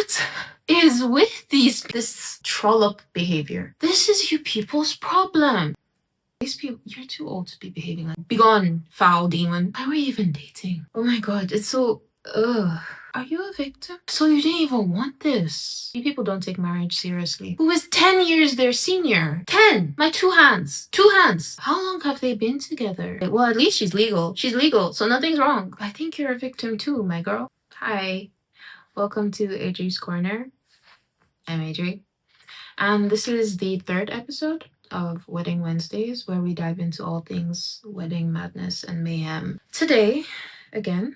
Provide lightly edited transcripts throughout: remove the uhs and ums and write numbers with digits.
What is with this trollop behavior? This is you people's problem. These people, you're too old to be behaving like. Begone, foul demon. Why were you even dating? Oh my god, it's so. Ugh. Are you a victim? So you didn't even want this. You people don't take marriage seriously. Who is 10 years their senior? 10! My two hands. 2 hands. How long have they been together? Well, at least she's legal. She's legal, so nothing's wrong. I think you're a victim too, my girl. Hi. Welcome to AJ's Corner. I'm AJ. And this is the 3rd episode of Wedding Wednesdays, where we dive into all things wedding madness and mayhem. Today, again,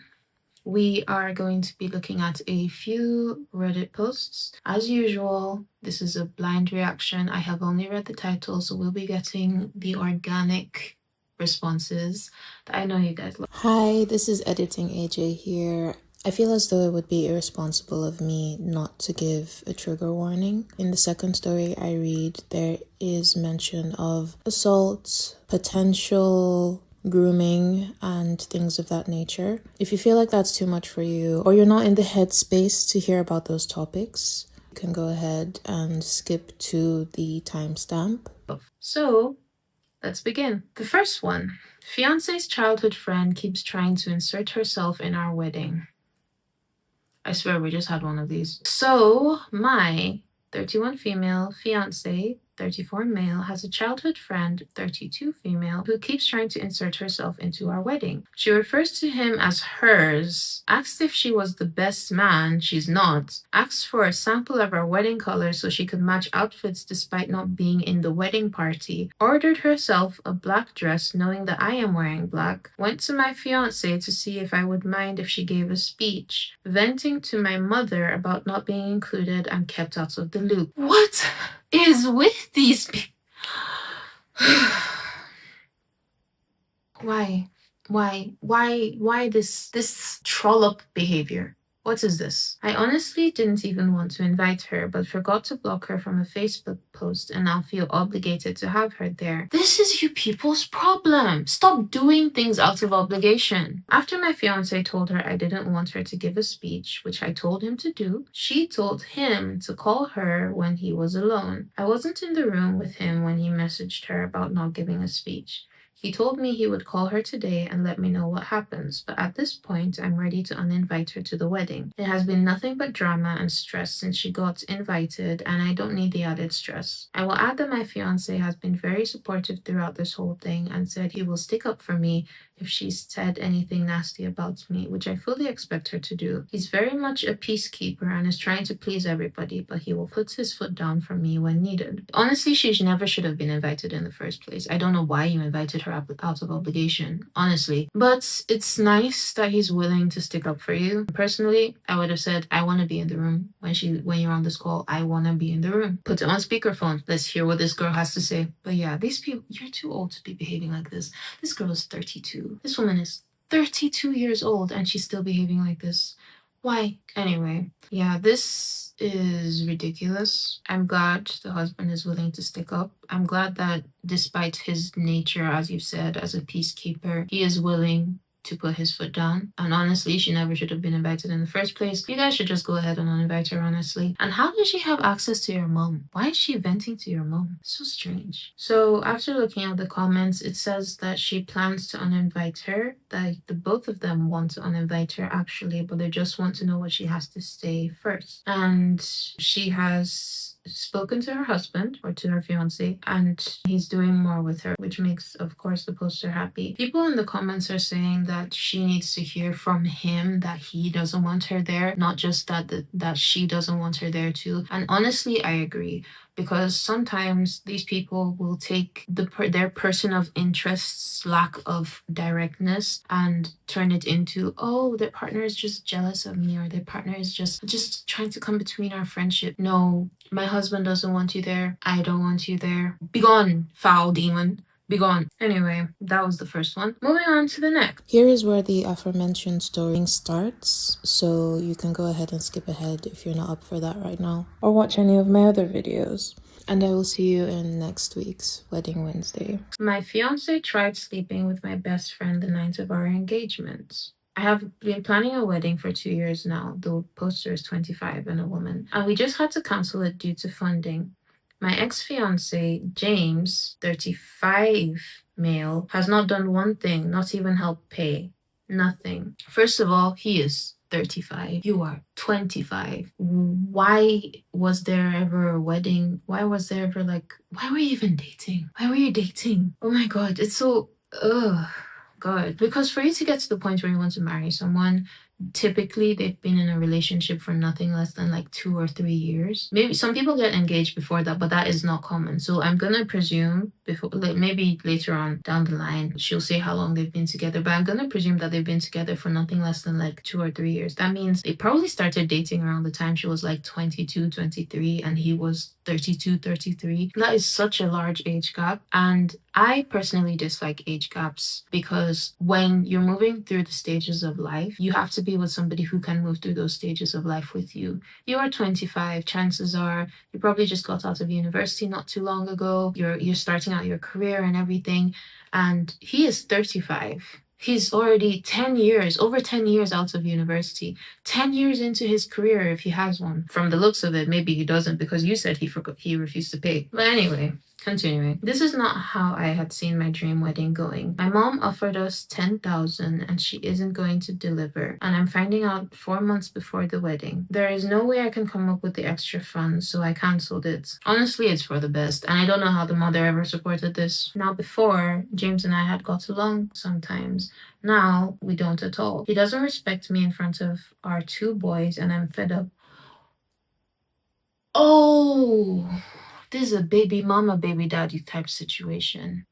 we are going to be looking at a few Reddit posts. As usual, this is a blind reaction. I have only read the title, so we'll be getting the organic responses that I know you guys love. Hi, this is Editing AJ here. I feel as though it would be irresponsible of me not to give a trigger warning. In the second story I read, there is mention of assault, potential grooming, and things of that nature. If you feel like that's too much for you, or you're not in the headspace to hear about those topics, you can go ahead and skip to the timestamp. So, let's begin. The first one. Fiancé's childhood friend keeps trying to insert herself in our wedding. I swear we just had one of these. So, my 31 female fiancé, 34 male, has a childhood friend, 32 female, who keeps trying to insert herself into our wedding. She refers to him as hers, asked if she was the best man, she's not, asked for a sample of our wedding colors so she could match outfits despite not being in the wedding party, ordered herself a black dress knowing that I am wearing black, went to my fiancé to see if I would mind if she gave a speech, venting to my mother about not being included and kept out of the loop. What is with these people? Why this trollop behavior? What is this? I honestly didn't even want to invite her, but forgot to block her from a Facebook post and now feel obligated to have her there. This is you people's problem. Stop doing things out of obligation. After my fiancé told her I didn't want her to give a speech, which I told him to do, she told him to call her when he was alone. I wasn't in the room with him when he messaged her about not giving a speech. He told me he would call her today and let me know what happens, but at this point, I'm ready to uninvite her to the wedding. It has been nothing but drama and stress since she got invited, and I don't need the added stress. I will add that my fiancé has been very supportive throughout this whole thing and said he will stick up for me if she said anything nasty about me, which I fully expect her to do. He's very much a peacekeeper and is trying to please everybody, but he will put his foot down for me when needed. Honestly, she never should have been invited in the first place. I don't know why you invited her out of obligation, honestly. But it's nice that he's willing to stick up for you. Personally, I would have said, I want to be in the room when you're on this call. I want to be in the room. Put it on speakerphone. Let's hear what this girl has to say. But yeah, these people, you're too old to be behaving like this. This girl is 32. This woman is 32 years old and she's still behaving like this. Why? Anyway, yeah, this is ridiculous. I'm glad the husband is willing to stick up. I'm glad that despite his nature, as you said, as a peacekeeper, he is willing to put his foot down. And honestly, she never should have been invited in the first place. You guys should just go ahead and uninvite her, honestly. And how does she have access to your mom? Why is she venting to your mom? So strange. So after looking at the comments, it says that she plans to uninvite her, that the both of them want to uninvite her actually, but they just want to know what she has to say first. And she has spoken to her husband or to her fiance, and he's doing more with her, which makes, of course, the poster happy. People in the comments are saying that she needs to hear from him that he doesn't want her there, not just that she doesn't want her there too. And honestly, I agree, because sometimes these people will take their person of interest's lack of directness and turn it into, oh, their partner is just jealous of me, or their partner is just trying to come between our friendship. No, my husband doesn't want you there. I don't want you there. Begone, foul demon. Be gone. Anyway, that was the first one. Moving on to the next. Here is where the aforementioned story starts, so you can go ahead and skip ahead if you're not up for that right now, or watch any of my other videos. And I will see you in next week's Wedding Wednesday. My fiancé tried sleeping with my best friend the night of our engagement. I have been planning a wedding for 2 years now. The poster is 25 and a woman. And we just had to cancel it due to funding. My ex-fiance, James, 35, male, has not done one thing, not even help pay. Nothing. First of all, he is 35. You are 25. Why was there ever a wedding? Why was there ever why were you even dating? Why were you dating? Oh my God, it's so, ugh. God. Because for you to get to the point where you want to marry someone, typically they've been in a relationship for nothing less than like 2 or 3 years. Maybe some people get engaged before that, but that is not common. So I'm gonna presume before, like maybe later on down the line, she'll say how long they've been together, but I'm gonna presume that they've been together for nothing less than like 2 or 3 years. That means they probably started dating around the time she was like 22, 23, and he was 32, 33. That is such a large age gap. And I personally dislike age gaps because when you're moving through the stages of life, you have to be with somebody who can move through those stages of life with you. You are 25, chances are you probably just got out of university not too long ago. You're starting out your career and everything, and he is 35. He's already 10 years, over 10 years out of university, 10 years into his career if he has one. From the looks of it, maybe he doesn't because you said he refused to pay. But anyway, continuing. This is not how I had seen my dream wedding going. My mom offered us 10,000 and she isn't going to deliver. And I'm finding out 4 months before the wedding. There is no way I can come up with the extra funds, so I cancelled it. Honestly, it's for the best. And I don't know how the mother ever supported this. Now before, James and I had got along sometimes. Now we don't at all. He doesn't respect me in front of our 2 boys and I'm fed up. Oh, this is a baby mama, baby daddy type situation.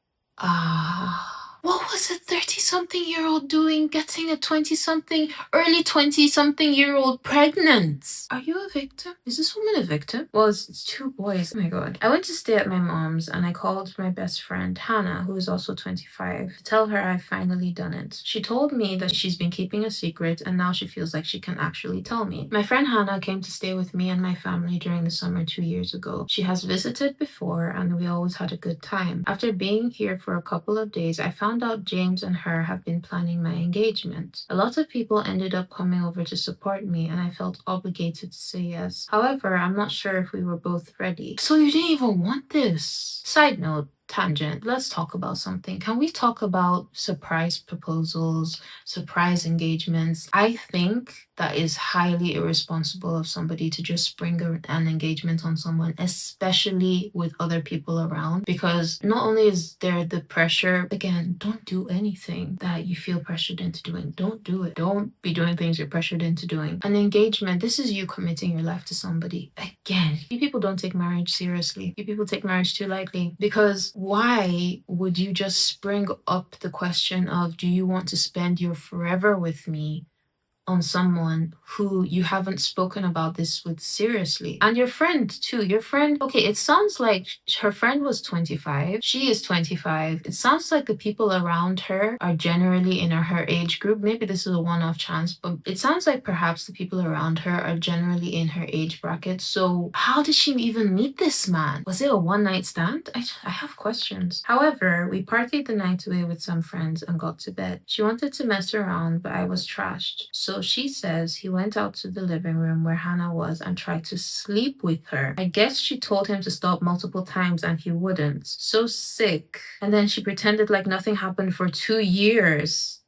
What was a 30-something-year-old doing getting a 20-something, early 20-something-year-old pregnant? Are you a victim? Is this woman a victim? Well, it's 2 boys. Oh my God. I went to stay at my mom's and I called my best friend, Hannah, who is also 25, to tell her I've finally done it. She told me that she's been keeping a secret and now she feels like she can actually tell me. My friend Hannah came to stay with me and my family during the summer 2 years ago. She has visited before and we always had a good time. After being here for a couple of days, I found out James and her have been planning my engagement. A lot of people ended up coming over to support me and I felt obligated to say yes. However, I'm not sure if we were both ready. So you didn't even want this? Side note, tangent, let's talk about something. Can we talk about surprise proposals, surprise engagements? I think that is highly irresponsible of somebody to just spring an engagement on someone, especially with other people around, because not only is there the pressure, again, don't do anything that you feel pressured into doing. Don't do it. Don't be doing things you're pressured into doing. An engagement, this is you committing your life to somebody. Again, you people don't take marriage seriously. You people take marriage too lightly, because why would you just spring up the question of, do you want to spend your forever with me, on someone who you haven't spoken about this with seriously? And your friend too. Your friend, okay, it sounds like her friend was 25. She is 25. It sounds like the people around her are generally in her age group. Maybe this is a one-off chance, but it sounds like perhaps the people around her are generally in her age bracket. So how did she even meet this man? Was it a one-night stand? I have questions. However, we partied the night away with some friends and got to bed. She wanted to mess around, but I was trashed. So she says he went out to the living room where Hannah was and tried to sleep with her. I guess she told him to stop multiple times and he wouldn't. So sick. And then she pretended like nothing happened for 2 years.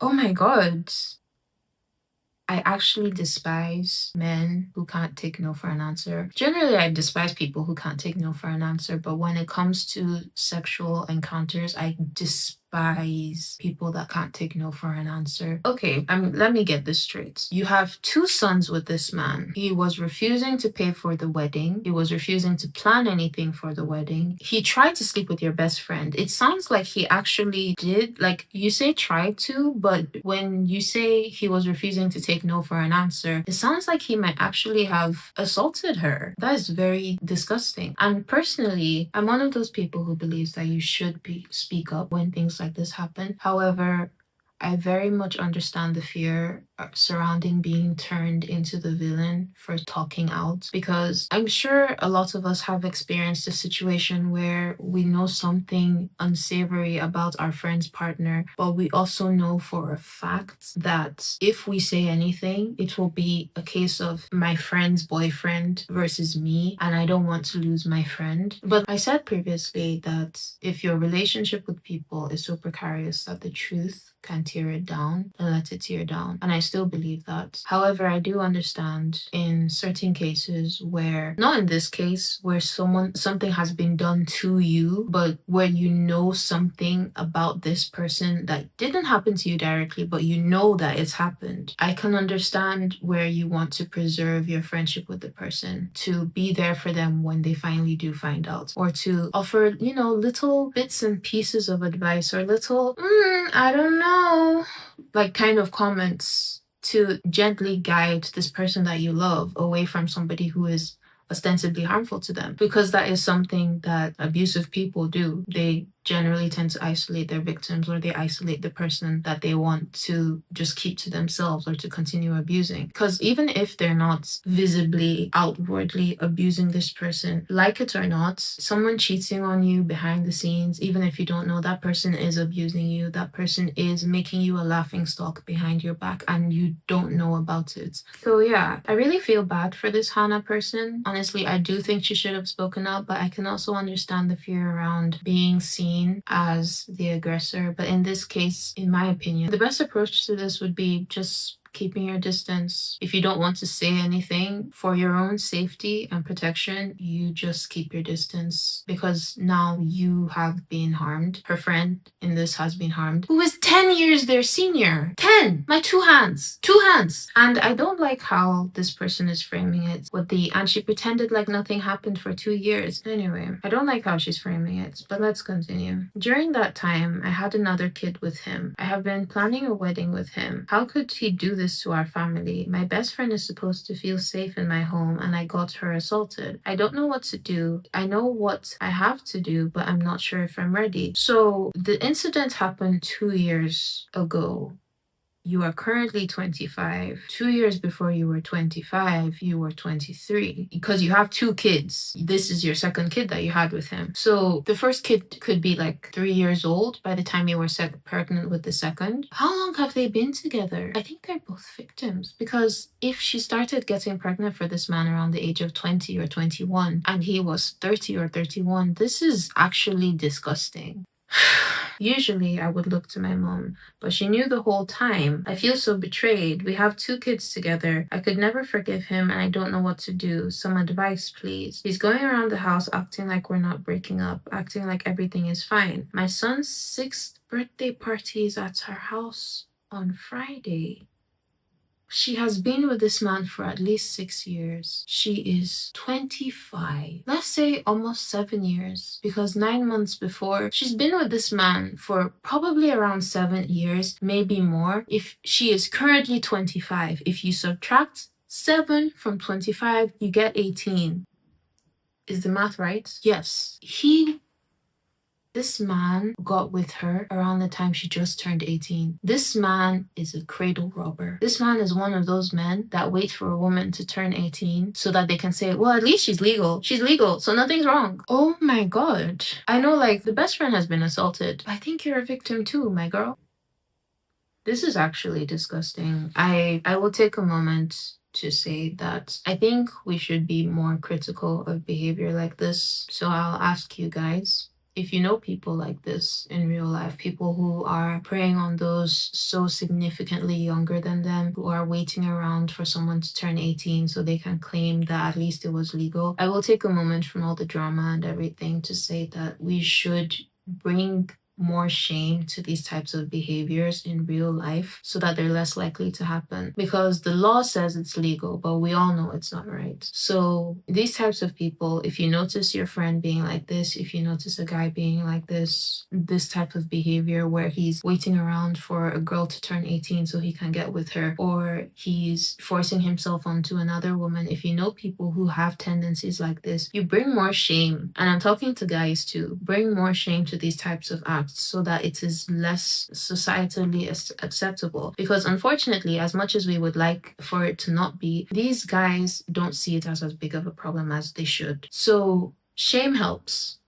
Oh my God. I actually despise men who can't take no for an answer. Generally, I despise people who can't take no for an answer, but when it comes to sexual encounters, I despise people that can't take no for an answer. Okay, let me get this straight. You have 2 sons with this man. He was refusing to pay for the wedding. He was refusing to plan anything for the wedding. He tried to sleep with your best friend. It sounds like he actually did. Like, you say tried to, but when you say he was refusing to take no for an answer, it sounds like he might actually have assaulted her. That is very disgusting. And personally, I'm one of those people who believes that you should speak up when things like this happen. However, I very much understand the fear surrounding being turned into the villain for talking out, because I'm sure a lot of us have experienced a situation where we know something unsavory about our friend's partner, but we also know for a fact that if we say anything, it will be a case of my friend's boyfriend versus me, and I don't want to lose my friend. But I said previously that if your relationship with people is so precarious that the truth can tear it down, then let it tear down. And I still believe that. However, I do understand in certain cases where, not in this case, where something has been done to you, but where you know something about this person that didn't happen to you directly, but you know that it's happened. I can understand where you want to preserve your friendship with the person, to be there for them when they finally do find out, or to offer, little bits and pieces of advice, or little, I don't know, like kind of comments to gently guide this person that you love away from somebody who is ostensibly harmful to them, because that is something that abusive people do. They generally tend to isolate their victims, or they isolate the person that they want to just keep to themselves or to continue abusing. Because even if they're not visibly, outwardly abusing this person, like it or not, someone cheating on you behind the scenes, even if you don't know, that person is abusing you. That person is making you a laughing stock behind your back and you don't know about it. So yeah, I really feel bad for this Hannah person. Honestly, I do think she should have spoken up, but I can also understand the fear around being seen as the aggressor. But in this case, in my opinion, the best approach to this would be just keeping your distance. If you don't want to say anything, for your own safety and protection, you just keep your distance, because now you have been harmed. Her friend in this has been harmed, who is 10 years their senior. 10! My two hands. Two hands! And I don't like how this person is framing it with and she pretended like nothing happened for 2 years. Anyway, I don't like how she's framing it, but let's continue. During that time, I had another kid with him. I have been planning a wedding with him. How could he do this to our family? My best friend is supposed to feel safe in my home, and I got her assaulted. I don't know what to do. I know what I have to do, but I'm not sure if I'm ready. So the incident happened 2 years ago. You are currently 25. 2 years before you were 25, you were 23. Because you have 2 kids. This is your second kid that you had with him. So the first kid could be like 3 years old by the time you were pregnant with the second. How long have they been together? I think they're both victims. Because if she started getting pregnant for this man around the age of 20 or 21, and he was 30 or 31, this is actually disgusting. Usually I would look to my mom, but she knew the whole time. I feel so betrayed. We have 2 kids together. I could never forgive him, and I don't know what to do. Some advice, please. He's going around the house acting like we're not breaking up, acting like everything is fine. My son's 6th birthday party is at her house on Friday. She has been with this man for at least 6 years. She is 25. Let's say almost 7 years, because 9 months before, she's been with this man for probably around 7 years, maybe more. If she is currently 25, if you subtract 7 from 25, you get 18. Is the math right? Yes. This man got with her around the time she just turned 18. This man is a cradle robber. This man is one of those men that wait for a woman to turn 18 so that they can say, well, at least she's legal. She's legal, so nothing's wrong. Oh my God. I know, like, the best friend has been assaulted. I think you're a victim too, my girl. This is actually disgusting. I will take a moment to say that I think we should be more critical of behavior like this. So I'll ask you guys, if you know people like this in real life, people who are preying on those so significantly younger than them, who are waiting around for someone to turn 18 so they can claim that at least it was legal, I will take a moment from all the drama and everything to say that we should bring more shame to these types of behaviors in real life so that they're less likely to happen, because the law says it's legal, but we all know it's not right. So these types of people, if you notice your friend being like this, if you notice a guy being like this type of behavior where he's waiting around for a girl to turn 18 so he can get with her, or he's forcing himself onto another woman, if you know people who have tendencies like this, you bring more shame. And I'm talking to guys too. Bring more shame to these types of acts. act so that it is less societally acceptable. Because unfortunately, as much as we would like for it to not be, these guys don't see it as big of a problem as they should. So shame helps.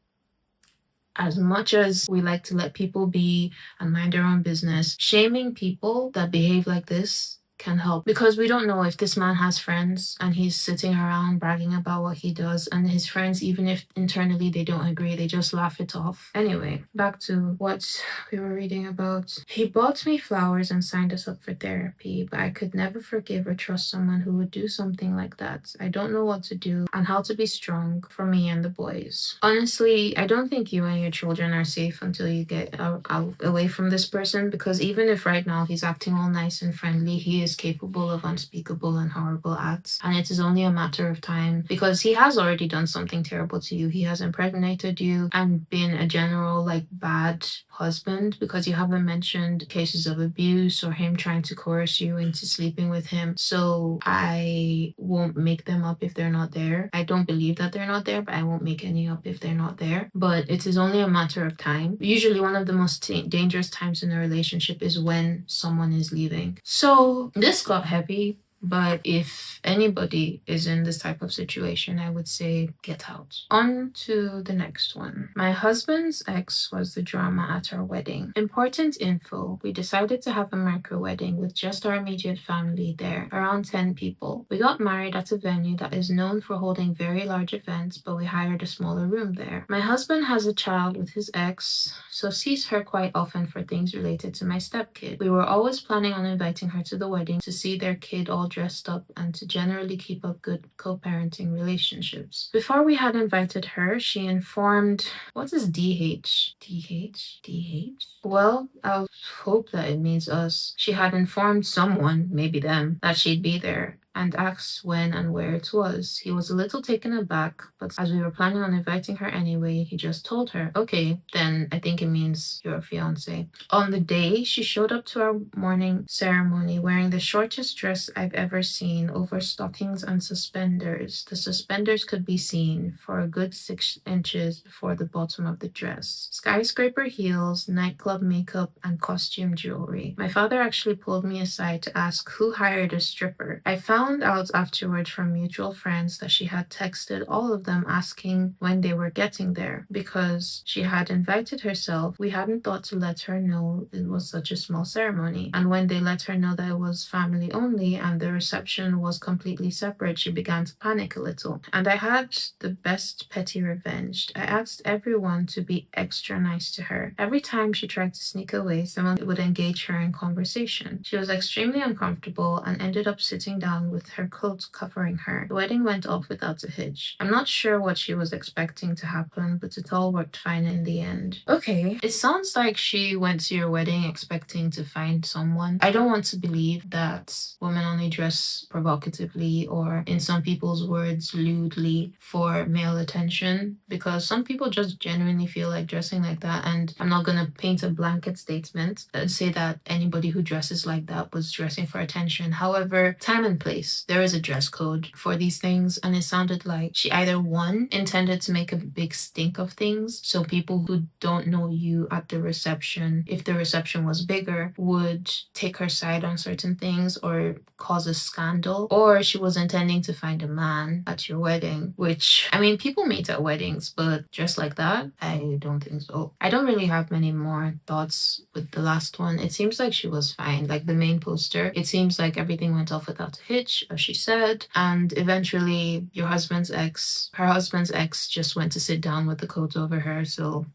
As much as we like to let people be and mind their own business, shaming people that behave like this can help, because we don't know if this man has friends and he's sitting around bragging about what he does, and his friends, even if internally they don't agree, they just laugh it off. Anyway, back to what we were reading about. He bought me flowers and signed us up for therapy, but I could never forgive or trust someone who would do something like that. I don't know what to do and how to be strong for me and the boys. Honestly, I don't think you and your children are safe until you get out away from this person, because even if right now he's acting all nice and friendly, he is capable of unspeakable and horrible acts, and it is only a matter of time, because he has already done something terrible to you. He has impregnated you and been a general bad husband, because you haven't mentioned cases of abuse or him trying to coerce you into sleeping with him. So I won't make them up if they're not there. I don't believe that they're not there, but I won't make any up if they're not there. But it is only a matter of time. Usually one of the most dangerous times in a relationship is when someone is leaving. So this got heavy, but if anybody is in this type of situation, I would say get out. On to the next one. My husband's ex was the drama at our wedding. Important info: we decided to have a micro wedding with just our immediate family there, around 10 people. We got married at a venue that is known for holding very large events, but we hired a smaller room there. My husband has a child with his ex, so sees her quite often for things related to my stepkid. We were always planning on inviting her to the wedding to see their kid all dressed up and to generally keep up good co-parenting relationships. Before we had invited her, she informed... What is DH? DH? DH? Well, I'll hope that it means us. She had informed someone, maybe them, that she'd be there, and asked when and where it was. He was a little taken aback, but as we were planning on inviting her anyway, he just told her, okay, then I think it means you're a fiancé. On the day, she showed up to our morning ceremony wearing the shortest dress I've ever seen, over stockings and suspenders. The suspenders could be seen for a good 6 inches before the bottom of the dress. Skyscraper heels, nightclub makeup, and costume jewelry. My father actually pulled me aside to ask who hired a stripper. I found out afterward from mutual friends that she had texted all of them asking when they were getting there. Because she had invited herself, we hadn't thought to let her know it was such a small ceremony. And when they let her know that it was family only and the reception was completely separate, she began to panic a little. And I had the best petty revenge. I asked everyone to be extra nice to her. Every time she tried to sneak away, someone would engage her in conversation. She was extremely uncomfortable and ended up sitting down with her coat covering her. The wedding went off without a hitch. I'm not sure what she was expecting to happen, but it all worked fine in the end. Okay, it sounds like she went to your wedding expecting to find someone. I don't want to believe that women only dress provocatively, or in some people's words, lewdly, for male attention, because some people just genuinely feel like dressing like that. And I'm not gonna paint a blanket statement and say that anybody who dresses like that was dressing for attention. However, time and place. There is a dress code for these things, and it sounded like she either one, intended to make a big stink of things, so people who don't know you at the reception, if the reception was bigger, would take her side on certain things or cause a scandal, or she was intending to find a man at your wedding, which, I mean, people meet at weddings, but dressed like that, I don't think so. I don't really have many more thoughts with the last one. It seems like she was fine. Like the main poster, it seems like everything went off without a hitch, as she said, and eventually her husband's ex just went to sit down with the coat over her. So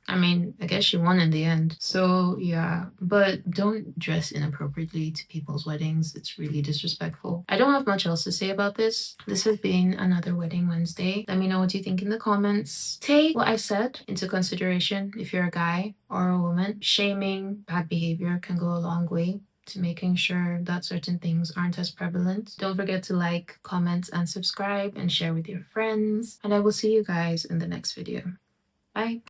I mean, I guess she won in the end. So yeah, but don't dress inappropriately to people's weddings. It's really disrespectful. I don't have much else to say about this. This has been another Wedding Wednesday. Let me know what you think in the comments. Take what I said into consideration if you're a guy or a woman. Shaming, bad behavior can go a long way to making sure that certain things aren't as prevalent. Don't forget to like, comment, and subscribe, and share with your friends. And I will see you guys in the next video. Bye.